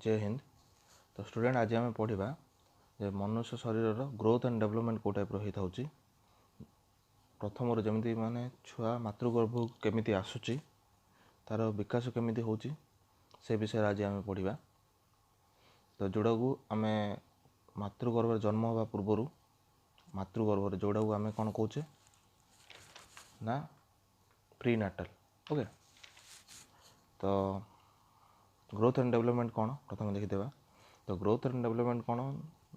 जय हिंद। तो स्टूडेंट आज आम पढ़ा जे मनुष्य शरीर ग्रोथ एंड डेवलपमेंट को टाइप रही था। प्रथम जमी माने छुआ मातृगर्भ केमी आसूची तार विकास केमी हो से विषय आज आम पढ़ा। तो जोड़ा को आम मातृगर्भ जन्म होगा पूर्वर मातृगर्भ जोड़ा को आम कौन कौचे ना प्रीनाटल। ओके, तो ग्रोथ एंड डेवलपमेंट कौन प्रथम देखीदेवा। तो ग्रोथ एंड डेवलपमेंट कौन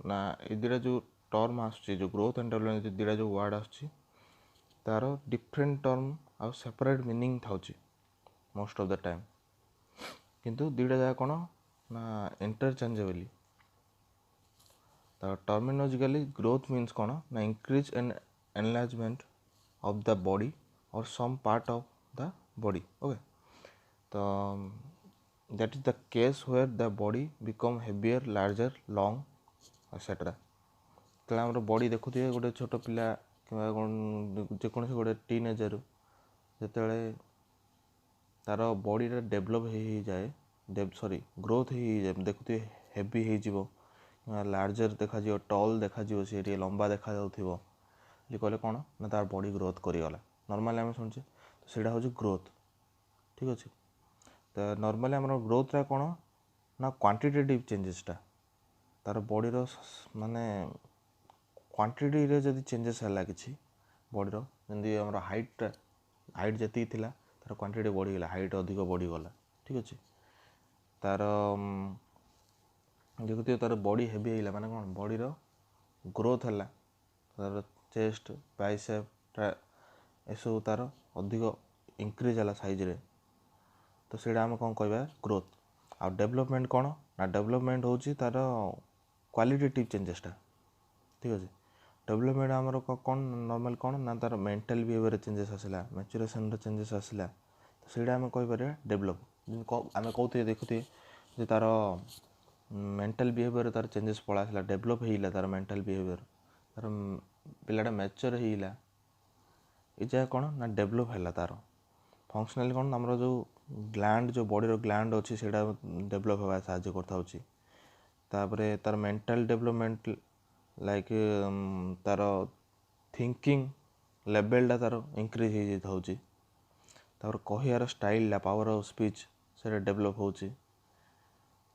ना ये दुटा जो टर्म आसूँ जो ग्रोथ एंड डेवलपमेंट दुटा जो वर्ड आसूँ तार डिफरेंट टर्म आ सेपरेट मीनिंग था मोस्ट ऑफ द टाइम, किंतु दुटा जगह कौन ना इंटरचेंजेबली। तो टर्मिनोलॉजिकली ग्रोथ मीन्स कौन ना increase and enlargement of the body और some part of the body. Okay, तो that is the case where the body become heavier, larger, long etc. तो आम बॉडी देखुए गोटे छोट पिला कि जेकोसी गोटे टीनेजर जिते तार बॉडी डेभलप हो जाए सॉरी ग्रोथ हो देखुए हेवी हो लार्जर देखा टॉल देखा सी टे लंबा देखा कहले कौन ना तार बॉडी ग्रोथ करीगला। नॉर्मली आम शुणुचे तो सीटा हूँ ग्रोथ। ठीक अच्छे, तो नॉर्मली आम ग्रोथ कौन ना क्वांटिटेटिव चेंजेसटा तार बॉडीर माने क्वांटिटी रे जदि चेंजेस है कि बॉडीर जमी आम हाइट जी थी तार क्वांटिटी बढ़ीगला, हाइट अधिक बढ़ीगला। ठीक अच्छे, तार देखते तार बॉडी हेवी है माने कौन बॉडीर ग्रोथ है तार चेस्ट बाइसेप एसबू तार अधिक इंक्रीज है साइज रे। तो सीटा आम कौन कहवा ग्रोथ। आ डेवलपमेंट कौन ना डेवलपमेंट हूँ तार क्वालिटेटिव चेंजेसटा। ठीक अच्छे, डेवलपमेंट आमर कौन नॉर्मल कौन ना तार मेंटल बिहेवियर चेंजेस आसला, मैच्योरेशन चेंजेस आसला। तो सीटा आम कहीपर डेवलप आम कहते देखुए जे तार मेंटल बिहेवियर तार चेंजेस पड़ा आसला, डेवलप होगा तार मेंटल बिहेवियर तार पिलाटा मैच्योर होगा। ये जगह कौन ना डेवलप है तार फंक्शनल कौन आमर जो ग्लैंड जो बॉडी ग्लैंड अच्छी से डेवलप होगा साहाଯ୍य करता। तापरे तार मेंटल डेवलपमेंट लाइक तार थिंकिंग लेवलटा तार इंक्रीज हो तापर कहियार स्टाइल पावर ऑफ स्पीच से डेवलप हो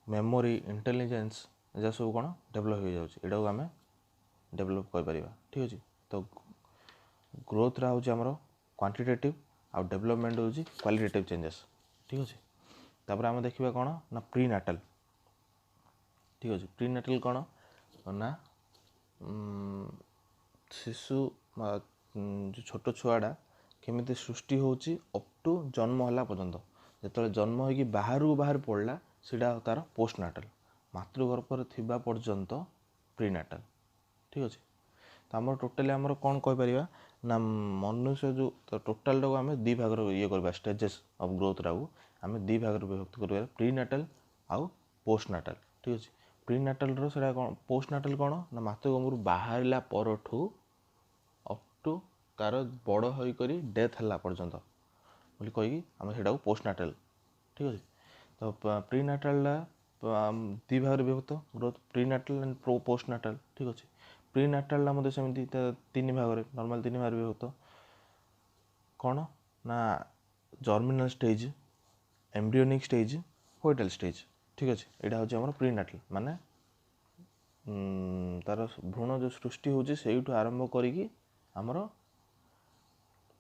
मेमोरी इंटेलिजेंस ये सब कौन डेवलप हो जाए आम डेवलप कर। ठीक अच्छे, तो ग्रोथ हूँ आमर क्वांटिटेटिव आ डेवलपमेंट हूँ क्वालिटेटिव चेंजेस। ठीक अच्छे, तापर आम देखा कौन ना प्रीनाटल। ठीक अच्छे, प्रीनाटल कौन ना शिशु जो छोट छुआटा केमी सृष्टि होची अप टू जन्म होला पर्यंत जो जन्म हो बाहर पड़ला सीटा तार पोस्टनाटल मातृगर्भ थिबा पर्यंत प्रीनाटल। ठीक अच्छे, तो आम टोटाली आमर कौन कहीपर ना मनुष्य जो टोटाल टाक आम दी भाग ये करवा स्टेजेस ऑफ ग्रोथ टाक आम दी भाग विभक्त कर प्रीनाटल आउ पोस्टनाटल। ठीक अच्छे, प्रीनाटल से कौन पोस्टनाटल कौन ना मातृगर्भ बाहर परठू अप टू तार बड़ होकर डेथ है पर्यंत बोली कहीकि आम से पोस्टनाटल। ठीक अच्छे, तो प्रीनाटलटा दी भाग विभक्त ग्रोथ प्रीनाटल एंड पोस्टनाटल। ठीक अच्छे, प्रीनाटलटा मत सेमती तीन भाग नॉर्मल तीन भाग विभक्त कौन ना germinal stage, embryonic stage, foetal stage. ठीक अच्छे, यहाँ हूँ आम प्रीनाटल माने तार भ्रूण जो सृष्टि होची सेठू आरंभ करी आमर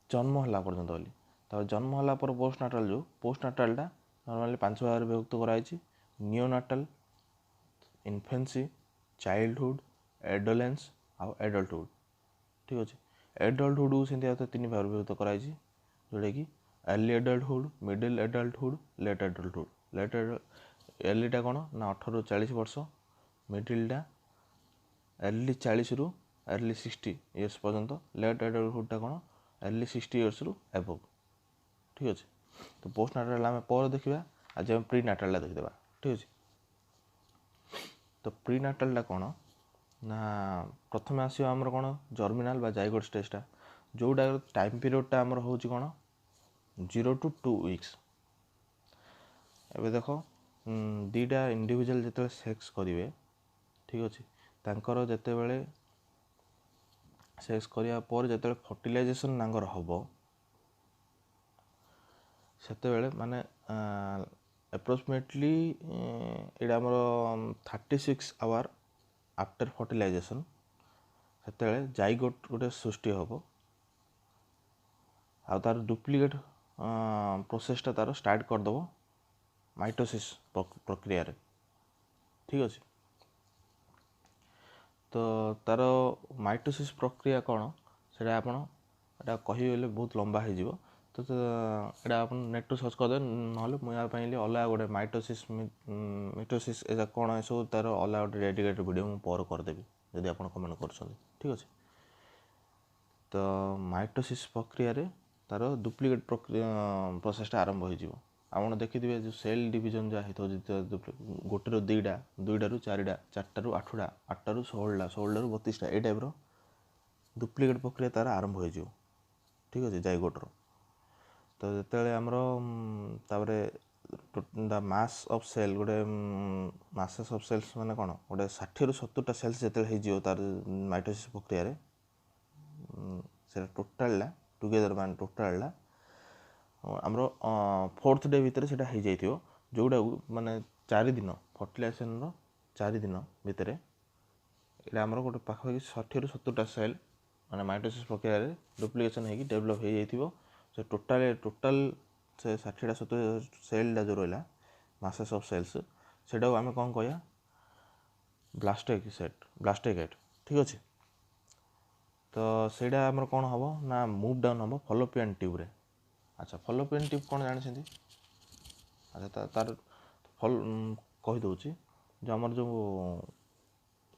जन्म है पर्यंत बोली। तो जन्म होला पर पोस्टनाटल जो पोस्टनाटलटा नॉर्मली 5 भाग विभक्त कराई नियोनाटल, इन्फेंसी, चाइल्डहुड, एडोलेंस आउ एडल्टहुड। ठीक अच्छे, एडल्टहुड को सेमती 3 भाग विभक्त कराई जोटा कि early adulthood, middle adulthood, late adulthood. Late अर्लीटा कौन ना 18 ରୁ 40 वर्ष, मिडिलटा अर्ली 40 ରୁ अर्ली 60 इयर्स पर्यंत, लेट एडल्टहुडटा कौन अर्ली 60 इयर्स ରୁ एबव। ठीक अच्छे, तो पोस्टनाटल आम पर देखा आज आम प्रीनाटलटा देखीदेवा। ठीक अच्छे, तो प्रीनाटलटा कौन ना प्रथम आसो आमर कौन जर्मिनाल बा जाइगोट स्टेजटा जोटा टाइम पीरियडटा आमर हूँ कौन 0 to 2 weeks। एबे देखो दुईटा इंडिविजुअल जिते सेक्स करेंगे ठीक अच्छे तांकर जितेबले सेक्स करिया पर जिते फर्टिलाइजेशन नांगर हम सेतेबेले माने एप्रोक्सीमेटली एटा आमर 36 आवर आफ्टर फर्टिलाइजेशन सेतेबेले जाइगोट गोटे सृष्टि हम आ तार डुप्लिकेट प्रोसेसटा तार स्टार्ट करदेव माइटोसिस प्रक्रिया रे ठीक अच्छे तो तार माइटोसिस प्रक्रिया कौन से आपड़ कहले बहुत लंबा हो तो यहाँ आप नेट सर्च करदे ना मुझे अलग गोटे माइटोसिस मिटोसिस एजा कौन ए सब तार अलग गोटे डेडिकेटेड वीडियो मुझे पर करदेवी जदि आप कमेंट कर ठीक अच्छे तो माइटोसिस प्रक्रिया रे तार डुप्लिकेट प्रोसेसटा आरंभ हो आप देखिए जो सेल डिवीजन जहाँ होता गोटे रू दुईटा दुईटा रू चारिटा चार्टा रू आठटा आठटा रू 16टा 16टा रू 32टा ये टाइप डुप्लिकेट प्रक्रिया तार आरंभ हो ठीक अच्छे जाइगोटर तो जिते आमर द मास ऑफ सेल गोटे मासेस ऑफ सेल्स माने कौन गोटे 60 रू 70टा सेल्स जो तार माइटोसिस प्रक्रिया रे से टोटालटा टुगेदर मान टोटालटा आमर 4th डे भितर से हो जाइए जोटा माने 4 दिन फर्टिलाइजेशन 4 दिन भितर यहाँ आमर गोटे पाखापाखि 60 रू 70टा सेल माने माइटोसिस प्रक्रिया रे डुप्लिकेशन होगी डेभलप हो जाइए से टोटाल से 60टा 70 सेलटा जो रहा मासेस ऑफ सेल्स से आम कौन कह ब्लास्टोगेट ठीक अच्छे तो ସେଇଟା आमर कौन हम ना मूव डाउन हम फलोपियन ट्यूब रे अच्छा फलोपियन ट्यूब कौन जानी अच्छा तार फल कहीदे जो आमर जो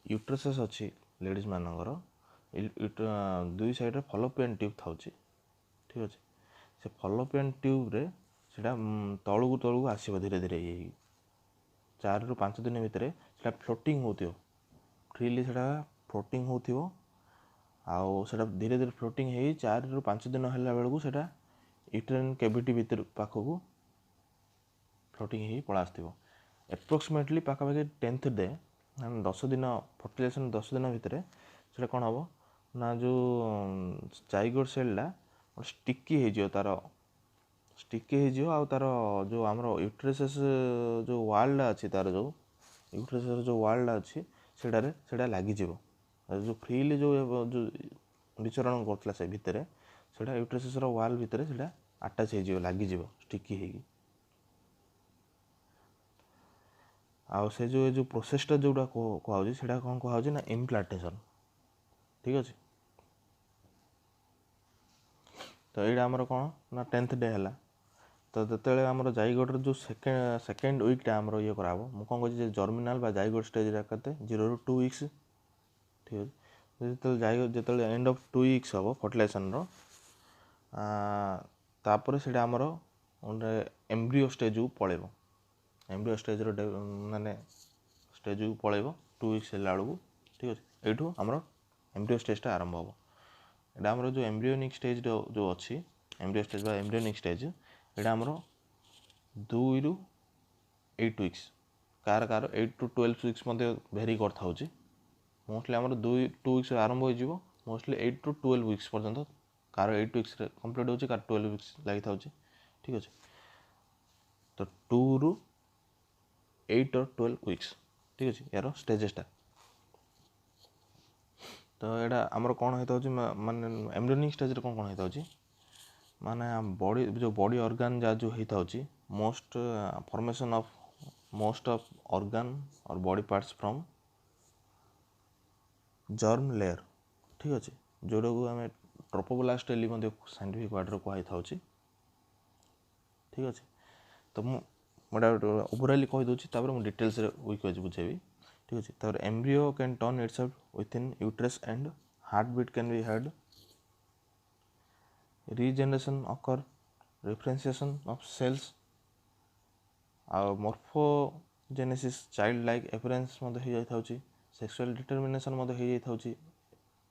यूट्रसेस अच्छी लेडीज मानकर दुई साइड रे फलोपियन ट्यूब था ठीक अच्छे से फलोपियन ट्यूब रे सेटा तलू आसो धीरे धीरे ये 4 रू 5 दिन भितर से फ्लोटिंग हो फ्रीली से फ्लोटिंग हो आउ से धीरे धीरे फ्लोटिंग हो 4 रू 5 दिन है बेलू से यूट्राइन कैविटी भीतर पाखक फ्लोटिंग हो पड़ा आसो एप्रोक्सीमेटली पाखापाखि 10th डे 10 दिन फर्टिलाइजेशन 10 दिन भितर से कौन हम ना जो जाइगोट सेलटा स्टिकी हो तार स्टिकी हो तार जो आमर यूट्रसेस जो वालटा अच्छी तार जो यूट्रसेस जो वालटा अच्छी से लगी जो फ्रीली जो विचरण करता से भितर से यूट्रसेस वाल भितर से आटाच हो लगी स्टिकी हो आउ से जो प्रोसेसटा जोटा कहूँ से कौन कहूँ ना इम्प्लांटेशन ठीक अच्छे तो यहाँ आमर कौन ना 10th डे है तो जिते आमर जाइगोटर जो सेकेंड वीकटा आमर ये कराब मुझे कौन कह जर्मिनाल जाइगोट स्टेज के 0 रू 2 वीक्स ठीक है जो एंड ऑफ 2 वीक्स हम फर्टिलाइजेशन तापर से आमर गोटे एम्ब्रियो स्टेज को पलैब एम्ब्रियो स्टेज माने स्टेज को पलैब 2 वीक्स है बेलू ठीक अच्छे यू आमर एम्ब्रियो स्टेजटा आरंभ हम यहाँ आमर जो एम्ब्रियोनिक स्टेज जो अच्छी एम्ब्रियो स्टेज एम्ब्रियोनिक स्टेज यहाँ आमर 2 रू 8 वीक्स कार 8 रू 12 वीक्स भेरी करता मोस्टली आमर 2 वीक्स आरंभ हो मोस्टली 8 रू 12 वीक्स पर्यंत कार 8 वीक्स कंप्लीट हो कार 12 वीक्स लगी था ठीक अच्छे तो 2 रू 8 और 12 वीक्स ठीक अच्छे यार स्टेजेसटा तो यहाँ आमर कौन होता माने एम्ब्रियोनिक स्टेज कौन कौन होता माने बॉडी जो बॉडी ऑर्गन जहाँ जो होता most formation of most of organ और body parts from germ layer ठीक अच्छे जोटा को आम ट्रोपोब्लास्ट साइंटिफिक वर्ड कही था ठीक अच्छे तो मुझे ओवरऑल कहीदे मुझे डिटेल्स वीक वाइज बुझेबी ठीक अच्छे तर embryo can turn itself within uterus and heart beat can be heard regeneration occur differentiation of cells और मॉर्फोजेनेसिस चाइल्ड लाइक एपियरेंस हो जाता सेक्सुअल डिटरमिनेशन हो जाता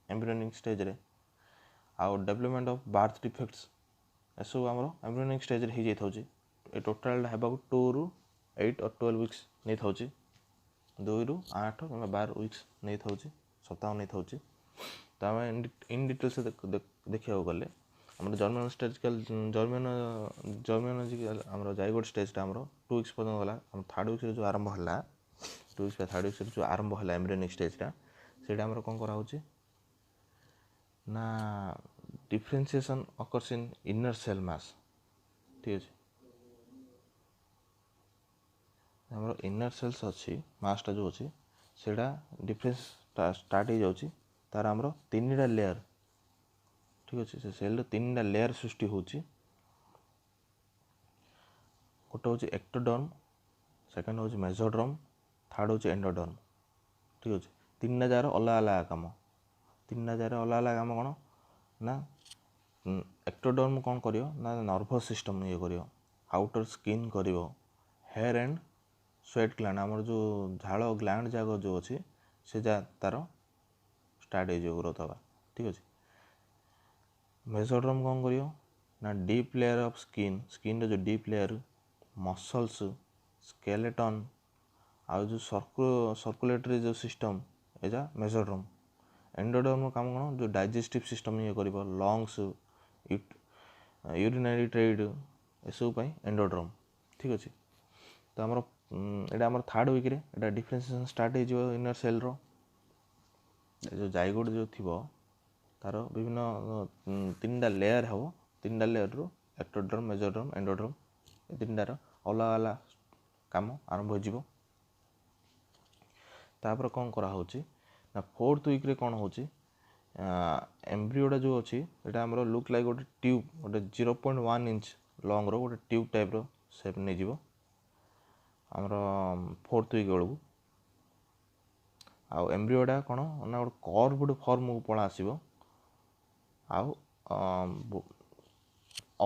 एम्ब्रियोनिक स्टेज रे आउ डेवलपमेंट ऑफ बर्थ डिफेक्ट्स एसबू आमर एम्ब्रियोनिक स्टेज रे हो जाता टोटाल है 2 रू 8 और 12 वीक्स नहीं थाउची 2 ରୁ 8 କିମ୍ବା 12 वीक्स नहीं थाउची सप्ताह नहीं थाउची तो आम इन डिटेल्स देखा गले आम जर्मियोलॉजिकल जर्मियोलॉजिकल आम जाइगोट स्टेजटा आम 2 वीक्स पर्यटन गला आम 3rd वीक्स जो आरंभ है 2 वीक्स 3rd वीक्स जो आरंभ है एम्ब्रियोनिक स्टेजटा से कौन कराऊँ ना differentiation occurs in inner cell mass ठीक अच्छे आम इनर सेल्स अच्छी मासटा जो अच्छी से डिफरेंस स्टार्ट हो जाऊँगी तार आमर 3टा लेयर ठीक अच्छे से सेल 3टा लेयर सृष्टि होची गोटे हूँ एक्टोडर्म सेकेंड हूँ मेसोडर्म थर्ड हूँ एंडोडर्म ठीक अच्छे 3टा जार अलग अलग काम 3टा जार अलग अलग काम कौन ना एक्टोडर्म कौन करियो ना नर्भस सिस्टम ये करियो आउटर स्किन करियो हेयर एंड स्वेट ग्लैंड आमर जो झाल ग्लैंड जाक जो अच्छी से तार स्टार्ट हो ग्रोथ हवा ठीक अच्छे मेसोड्रम कौन करियो ना deep layer of skin skin जो डीप लेयर मसल्स स्केलेटन आउ जो सर्कुलेटरी जो सिस्टम एजा मेसोड्रम एंडोडर्म काम कौन जो डाइजेस्टिव सिस्टम ये कर लंग्स यूरिनरी ट्रेड एसबू एंडोड्रम ठीक अच्छे तो आमर एटा आमर 3rd वीक रे एटा डिफरेंशिएशन स्टार्ट हो इनर सेल रो जो जाइगोट जो थी तार विभिन्न 3टा लेयर हम 3टा लेयर रू एक्टोडर्म मेसोडर्म एंडोडर्म ये 3टार अलग अलग काम आरंभ हो तापर कौन करा होची ना 4th वीक रे कौन होची एम्ब्रियोटा जो अच्छी यहाँ आम लुक लाइक गोटे ट्यूब गोटे 0.1 इंच लंग रो गोटे ट्यूब टाइप रो सेप नहीं जीवो आमर 4th वीक बेलू आउ एम्ब्रियोटा कौन ना गोटे कर्व्ड फॉर्म को पड़ा आसो आउ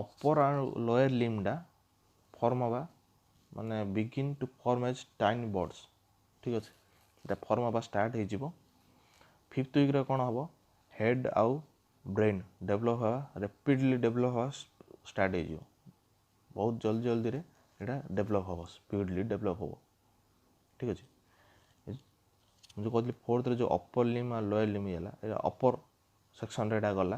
अपर एंड लोअर लिम्बटा फॉर्म हवा माने begin to form as tiny birds ठीक अच्छे ये फॉर्म हवा स्टार्ट हो 5th वीक रे कौन हम हेड आउ ब्रेन डेभलप हवा रैपिडली डेभलप हवा स्टार्ट हो बहुत जल्दी जल्दी रे एटा डेभलप हम स्पीडली डेभलप हम ठीक अच्छे जो कहली 4th रे जो अपर लिम और लोअर लिम है अपर सेक्शन रे गला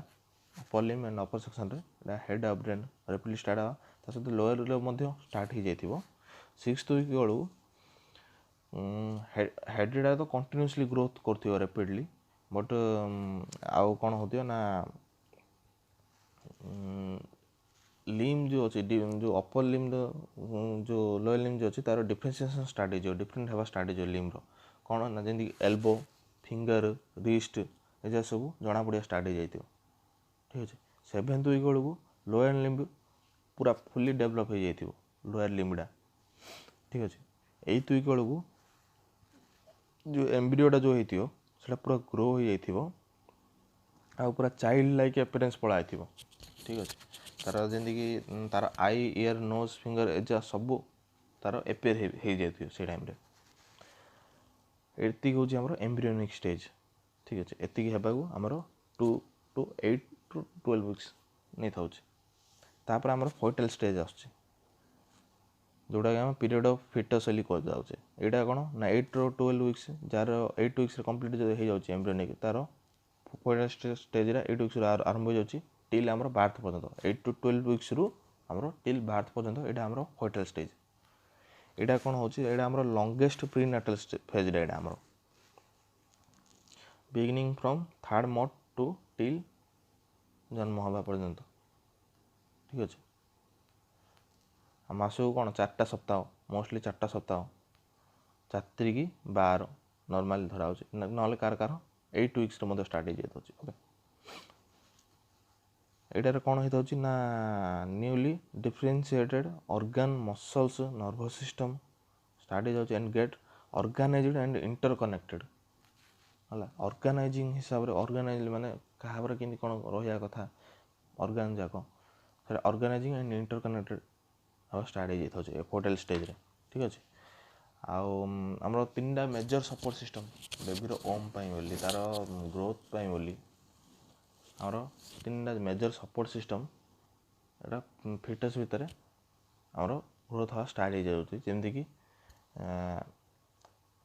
अपर लिम एंड अपर सेक्शन रे हेड और ब्रेन रैपिडली स्टार्ट हवा ता सहित लोअर रे स्टार्ट हो जाइथिबो 6th वीक बेलू हेडटा तो कंटिन्यूअसली ग्रोथ कर रैपिडली बट आउ कौन होती ना लिम जो अच्छे जो अपर लिम जो लोअर लिम जो अच्छी तार डिफरेंशिएशन स्टार्ट हो डिफरेंट हवा स्टार्ट हो लिम रो कौन ना जमी एल्बो फिंगर रिस्ट एजा सब जना पड़ा स्टार्ट हो जाए ठीक अच्छे 7th वीक बेलू लोअर लिम्ब पूरा फुली डेभलप हो जाए लोअर लिम्बटा ठीक अच्छे 8th वीक बेलू जो एम्ब्रियोटा जो होती से पूरा ग्रो हो जाइए आ पूरा चाइल्ड लाइक अपीयरेंस पड़ा ठीक अच्छे तार जमीक तार आई इयर नोज फिंगर एजा सब तार एपेयर हो जाए से टाइम एति हूँ आम एम्ब्रियोनिक स्टेज ठीक अच्छे एति होगाकू आमर 2 to 8 to 12 वीक्स नहीं थापर आमर फर्टाइल स्टेज आसुच्छी जोटा कि आम पीरियड ऑफ फिटस कहुचे यहाँ कौन ना 8 ରୁ 12 वीक्स जार 8 वीक्स कम्प्लीट जो हो जाए एम्ब्रियोनिक तार फर्टाइल स्टेज 8 वीक्स आरंभ हो जाए टिल आमर बार्थ पर्यंत 8 to 12 वीक्स रु आमर टिल बार्थ पर्यंत यहाँ आमर फर्टाइल स्टेज यहाँ कौन हो आमर लंगेस्ट प्रीनाटल फेज यहाँ आमर beginning from 3rd month to till जन्म हवा पर्यंत ठीक अच्छे मासक कौन 4टा सप्ताह मोस्टली 4टा सप्ताह 4 कि 12 नॉर्मली धरा ना कार 8 वीक्स स्टार्ट हो जाए ओके एटार कौन होता ना newly differentiated organ muscles nervous system start हो जाए and get organized and interconnected है ऑर्गेनाइजिंग हिसाब से ऑर्गेनाइज माने क्या कि कौन रहा कथा ऑर्गन जाक ऑर्गेनाइजिंग एंड इंटरकनेक्टेड हम स्टार्ट हो जाए फर्टाइल स्टेज रे ठीक अच्छे आमर 3टा मेजर सपोर्ट सिस्टम बेबीर ओम बोली तार ग्रोथ बोली आमर 3टा मेजर सपोर्ट सिस्टम यहाँ फिटस भितर आमर ग्रोथ हवा स्टार्ट हो जाए जमीक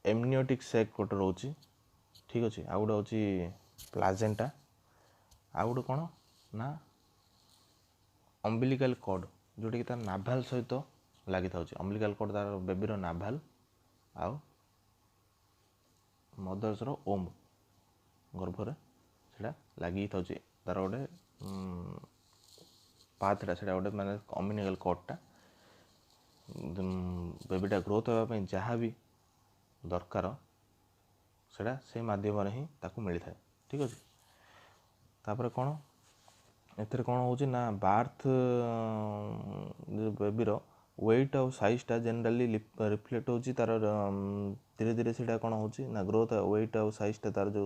एमनियोटिक सेक गोटे रोचे, ठीक अच्छे। आउ गोटे हूँ प्लाजेंटा, आउ गोटे कौन ना अम्बिलिकल कॉर्ड जोटा कि तार नाभाल सहित लगी था। अम्बिलिकल कॉर्ड तार बेबीर नाभाल आउ मदर्स ओम गर्भरे से लगी था। तार गोटे पाथटा से गोटे माने अम्बिलिकल कॉर्डटा बेबीटा ग्रोथ होगापी जहाँ भी दरकार सेटा से माध्यम ही ताकू मिलता है, ठीक अच्छे। तापर कौन एथेर कौन हो ना बार्थ बेबीर वेट और साइजटा जेनराली रिफ्लेक्ट हो तार धीरे धीरे से कौन हो ना ग्रोथ वेट और साइजटा तार जो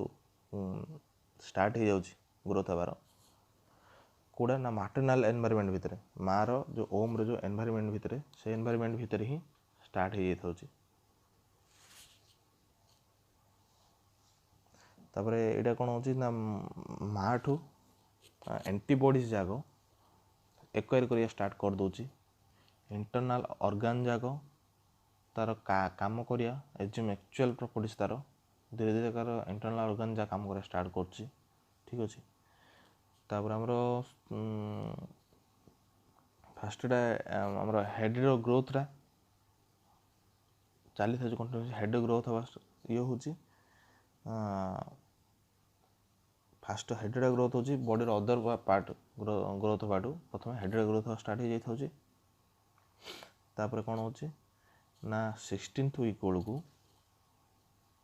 स्टार्ट हो जाऊँगी ग्रोथ हबार कौड़ा ना मैटरनल एनवायरनमेंट भितर मार जो ओम जो एनवायरनमेंट भितर से एनवायरनमेंट भितर ही स्टार्ट हो जाता। तापर यहाँ कौन हो ना माँ ठू एंटीबॉडीज जाक एक्वायर करिया स्टार्ट कर दूची। इंटरनल ऑर्गन जाक तार काम करिया एजम एक्चुअल प्रॉपर्टीज तार धीरे धीरे कार इंटरनल ऑर्गन जा काम करिया स्टार्ट करची, ठीक अच्छे। तापर हमर फास्टटा हमर हेडर ग्रोथटा चली था कंटिन्यूस हेड ग्रोथ हवा ये हूँ फास्ट हेडर ग्रोथ हो बॉडीर अदर पार्ट ग्रोथ हवाटू प्रथम हेडर ग्रोथ स्टार्ट हो जाता। तापर कौन हो ना 16th वीक बेलू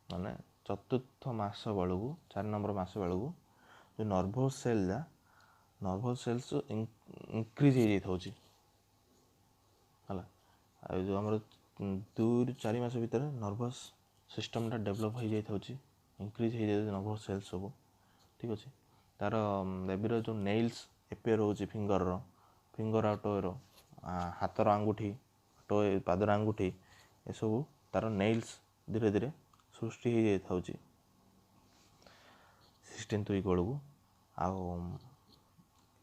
माने चतुर्थ मास बेलू 4 नंबर मास बेलू जो नर्भस सेल जा नर्भस सेल्स इंक्रीज हो जाता है। जो आम 2 ରୁ 4 मास भितर नर्भस सिस्टमटा डेभलप हो जाता इंक्रीज हो जाता नर्भस सेल्स सब, ठीक अच्छे। तार बेबीर जो नेल्स एपेयर हो फिंगर आ टोएर हाथर आंगुठी टोए पादर आंगुठी ये सब तार नेल्स धीरे धीरे सृष्टि हो जाता 16th वीक बेलू। आउ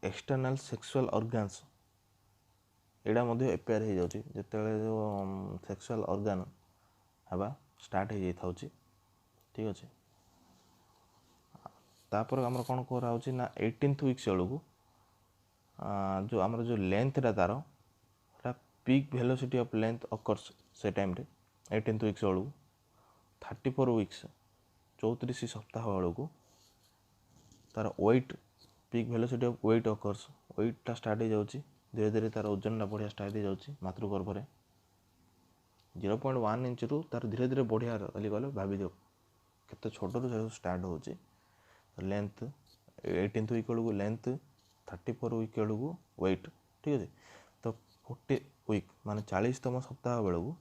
एक्सटर्नल सेक्सुअल ऑर्गन्स एटा एपेयर हो जाती जिते जो सेक्सुअल ऑर्गन हवा स्टार्ट हो जाता, ठीक अच्छे। तापर आमर कौन करा ना 18th वीक्स बेलू जो आमर जो लेंथटा तार peak velocity of length occurs से टाइम रे 18th वीक्स बेलू 34 वीक्स 34 सप्ताह बेलू तार weight peak velocity of weight occurs वेटटा स्टार्ट हो जाऊँगी धीरे धीरे तार ओजनटा बढ़िया स्टार्ट हो जाऊँगी मातृगर्भरे 0.1 इंच रु तार धीरे धीरे बढ़िया गले भाभी दियो केते छोट रू स्टार्ट हो लेंथ 18th वीक बेलू लेंथ 34 वीक बेलू वेट, ठीक अच्छे। तो 40 वीक माने 40तम सप्ताह बेलू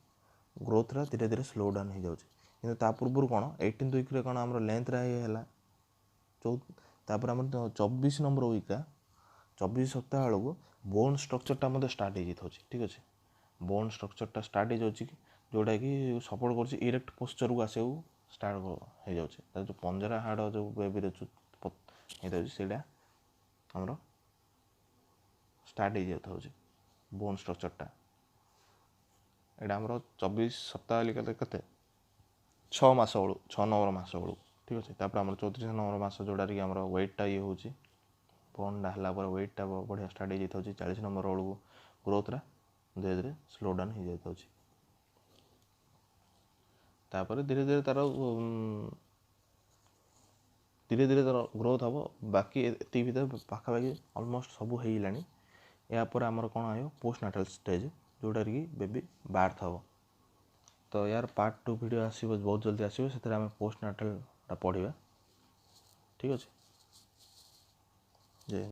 ग्रोथरा धीरे धीरे स्लो डाउन हो जाऊँगी कि पूर्व कौन 18th वीक कौन आम लेंथरा है तापर आम 24 नंबर वीक 24 सप्ताह बेलू बोन स्ट्रक्चरटा मत स्टार्ट हो जाता, ठीक अच्छे। बोन स्ट्रक्चरटा स्टार्ट हो जाऊँगी जोटा कि सपोर्ट कर इरेक्ट पोस्चर को आसे स्टार्ट हो जाऊँगी जो पंजरा हाड़ जो बेबी होता है आमर स्टार्ट हो जाता बोन स्ट्रक्चरटा यहाँ आमर 24 सप्ताह के 6 मास बेलू 6 नंबर मास बेलू, ठीक अच्छे। तापर आम 34 नंबर मास जोड़ा कि आम वेटटा ये हूँ बोनटा है वेटटा बढ़िया स्टार्ट हो जाता 40 नंबर बेलू ग्रोथरा धीरे धीरे स्लो डाउन हो जाता। तापर धीरे धीरे तार ग्रोथ हम बाकी ये भर पाखापाखि अलमोस्ट सब हो गलानी। यापर आमर कौन आयो पोस्ट नाटाल स्टेज जोटा कि बेबी बार्थ हम। तो यार पार्ट 2 वीडियो आसो बहुत जल्दी आसो से पोस्ट नाटाल पढ़ा, ठीक अच्छे।